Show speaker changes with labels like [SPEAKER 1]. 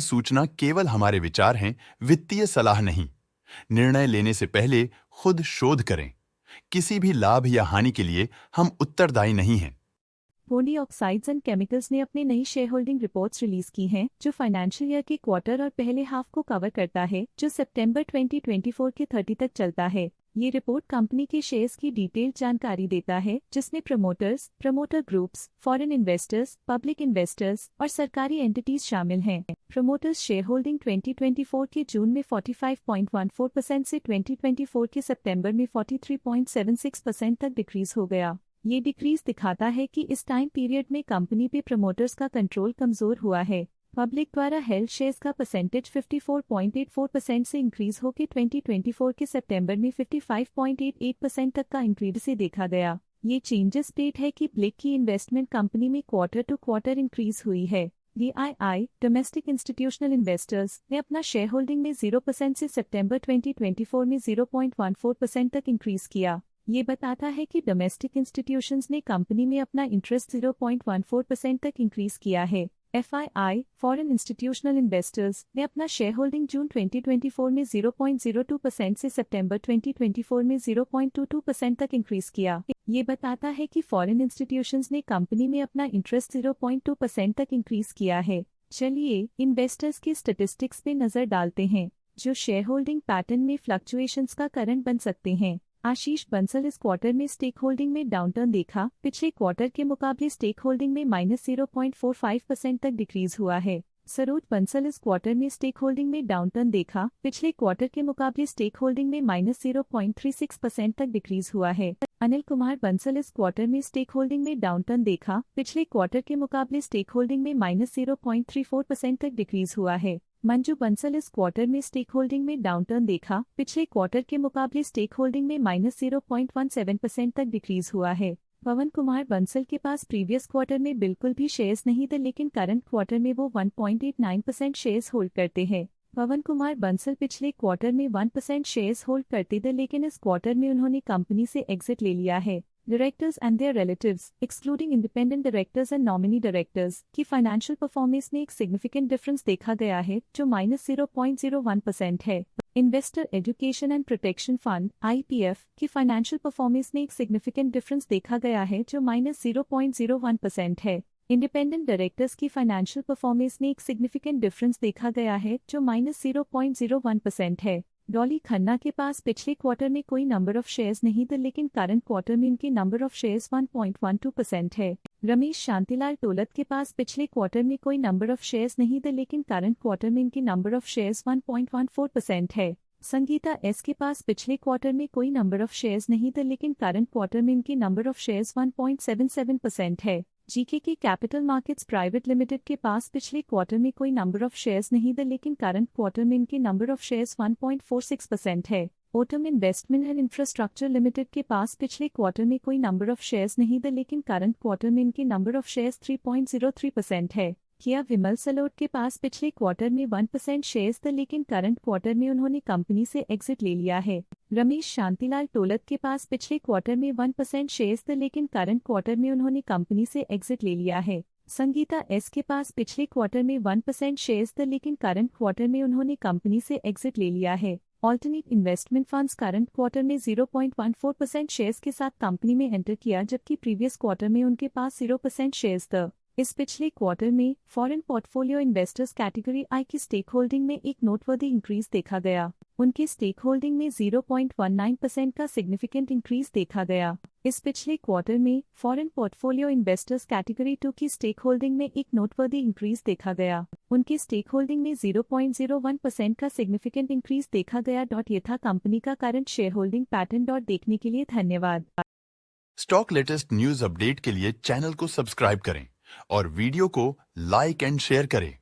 [SPEAKER 1] सूचना केवल हमारे विचार हैं, वित्तीय सलाह नहीं। निर्णय लेने से पहले खुद शोध करें। किसी भी लाभ या हानि के लिए हम उत्तरदायी नहीं हैं।
[SPEAKER 2] पोली ऑक्साइड्स एंड केमिकल्स ने अपनी नई शेयर होल्डिंग रिपोर्ट्स रिलीज की हैं, जो फाइनेंशियल ईयर के क्वार्टर और पहले हाफ को कवर करता है, जो सितंबर 2024 के 30 तक चलता है। ये रिपोर्ट कंपनी के शेयर्स की डिटेल्ड जानकारी देता है, जिसमें promoters, promoter groups, foreign investors, public investors और सरकारी एंटिटीज शामिल हैं। प्रमोटर्स शेयर होल्डिंग 2024 के जून में 45.14% से 2024 के सितंबर में 43.76% तक डिक्रीज हो गया। ये डिक्रीज दिखाता है कि इस टाइम पीरियड में कंपनी पे प्रमोटर्स का कंट्रोल कमजोर हुआ है। पब्लिक द्वारा हेल्ड शेयर्स का परसेंटेज 54.84% से इंक्रीज होकर 2024 के सितंबर में 55.88% तक का इंक्रीज से देखा गया। ये चेंजेस स्टेट है कि ब्लिक की इन्वेस्टमेंट कंपनी में क्वार्टर टू क्वार्टर इंक्रीज हुई है। DII डोमेस्टिक इंस्टीट्यूशनल इन्वेस्टर्स ने अपना शेयर होल्डिंग में 0% से सितंबर 2024 में 0.14% तक इंक्रीज किया। ये बताता है कि डोमेस्टिक इंस्टीट्यूशंस ने कंपनी में अपना इंटरेस्ट 0.14% तक इंक्रीज किया है। FII फॉरेन इंस्टीट्यूशनल इन्वेस्टर्स ने अपना शेयर होल्डिंग जून 2024 में 0.02% से सितंबर 2024 में 0.22% तक इंक्रीज किया। ये बताता है कि फॉरेन इंस्टीट्यूशंस ने कंपनी में अपना इंटरेस्ट 0.2% तक इंक्रीज किया है। चलिए इन्वेस्टर्स की स्टैटिस्टिक्स पे नजर डालते हैं, जो शेयर होल्डिंग पैटर्न में फ्लक्चुएशंस का कारण बन सकते हैं। आशीष बंसल इस क्वार्टर में स्टेक होल्डिंग में डाउनटर्न देखा। पिछले क्वार्टर के मुकाबले स्टेक होल्डिंग में -0.45% तक डिक्रीज हुआ है। सरोज बंसल इस क्वार्टर में स्टेक होल्डिंग में डाउनटर्न देखा। पिछले क्वार्टर के मुकाबले स्टेक होल्डिंग में -0.36% तक डिक्रीज हुआ है। अनिल कुमार बंसल इस क्वार्टर में स्टेक होल्डिंग में डाउनटर्न देखा। पिछले क्वार्टर के मुकाबले स्टेक होल्डिंग में -0.34% तक डिक्रीज हुआ है। मंजू बंसल इस क्वार्टर में स्टेक होल्डिंग में डाउनटर्न देखा। पिछले क्वार्टर के मुकाबले स्टेक होल्डिंग में -0.17% तक डिक्रीज हुआ है। पवन कुमार बंसल के पास प्रीवियस क्वार्टर में बिल्कुल भी शेयर्स नहीं थे, लेकिन करंट क्वार्टर में वो 1.89% शेयर्स होल्ड करते हैं। पवन कुमार बंसल पिछले क्वार्टर में 1% शेयर्स होल्ड करते थे, लेकिन इस क्वार्टर में उन्होंने कंपनी से एग्जिट ले लिया है। Directors and their relatives excluding independent directors and nominee directors की फाइनेंशियल परफॉर्मेंस में एक सिग्निफिकेंट डिफरेंस देखा गया है, जो -0.01% है। Investor education and protection fund IPF की फाइनेंशियल परफॉर्मेंस में एक सिग्निफिकेंट डिफरेंस देखा गया है, जो -0.01% है। इंडिपेंडेंट डायरेक्टर्स की फाइनेंशियल परफॉर्मेंस में एक सिग्निफिकेंट डिफरेंस देखा गया है, जो -0.01% है। डॉली खन्ना के पास पिछले क्वार्टर में कोई नंबर ऑफ शेयर्स नहीं थे, लेकिन करंट क्वार्टर में इनके नंबर ऑफ शेयर्स 1.12% है। रमेश शांतिलाल टोलत के पास पिछले क्वार्टर में कोई नंबर ऑफ शेयर्स नहीं थे, लेकिन करंट क्वार्टर में इनके नंबर ऑफ शेयर्स 1.14% है। संगीता एस के पास पिछले क्वार्टर में कोई नंबर ऑफ शेयर्स नहीं थे, लेकिन करंट क्वार्टर में इनके नंबर ऑफ शेयर्स 1.77% है। जीके की कैपिटल मार्केट्स प्राइवेट लिमिटेड के पास पिछले क्वार्टर में कोई नंबर ऑफ शेयर्स नहीं थे, लेकिन करंट क्वार्टर में इनके नंबर ऑफ शेयर्स 1.46% है। Autumn investment and infrastructure limited के पास पिछले क्वार्टर में कोई नंबर ऑफ शेयर्स नहीं थे, लेकिन करंट क्वार्टर में इनके नंबर ऑफ शेयर्स 3.03% है। किया विमल सलोट के पास पिछले क्वार्टर में 1% शेयर्स थे, लेकिन करंट क्वार्टर में उन्होंने कंपनी से एग्जिट ले लिया है। रमेश शांतिलाल टोलत के पास पिछले क्वार्टर में 1% शेयर्स थे, लेकिन करंट क्वार्टर में उन्होंने कंपनी से एग्जिट ले लिया है। संगीता एस के पास पिछले क्वार्टर में 1% शेयर्स थे, लेकिन करंट क्वार्टर में उन्होंने कंपनी से एग्जिट ले लिया है। Alternate investment funds current quarter में 0.14% शेयर्स के साथ कंपनी में एंटर किया, जबकि प्रीवियस क्वार्टर में उनके पास 0% शेयर्स थे। इस पिछले क्वार्टर में फॉरेन पोर्टफोलियो इन्वेस्टर्स कैटेगरी आई की स्टेक होल्डिंग में एक नोटवर्दी इंक्रीज देखा गया। उनकी स्टेक होल्डिंग में 0.19% का सिग्निफिकेंट इंक्रीज देखा गया। इस पिछले क्वार्टर में फॉरेन पोर्टफोलियो इन्वेस्टर्स कैटेगरी 2 की स्टेक होल्डिंग में एक नोटवर्दी इंक्रीज देखा गया। उनकी स्टेक होल्डिंग में 0.01% का सिग्निफिकेंट इंक्रीज देखा गया। ये था कंपनी का करंट शेयर होल्डिंग पैटर्न। देखने के लिए धन्यवाद।
[SPEAKER 1] स्टॉक लेटेस्ट न्यूज अपडेट के लिए चैनल को सब्सक्राइब करें और वीडियो को लाइक एंड शेयर करें।